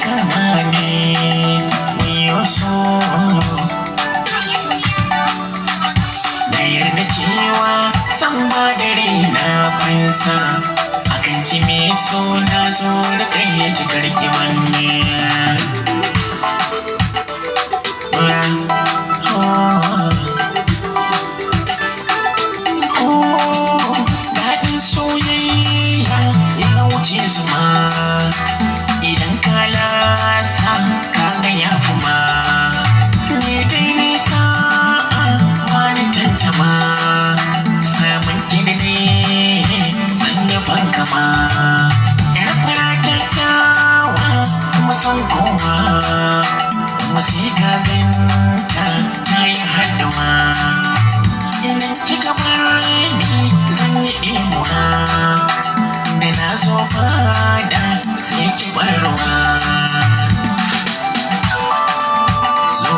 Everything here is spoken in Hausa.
kama ne mai wasu na yarda cewa san ba dare na fansa akan ki me so na zo da kai ya ci karki manne daɗin soyayya ya wuce zuma idan ka lasa ka ga ya fuma ne dai nisa wani tantama samun gida ne sanya fankama yar fara kyakkyawa kuma san kowa kuma sai ka ganta ta yi haddawa idan kika bar ni zan yi ɗimuwa da na zo fada sai ki barwa so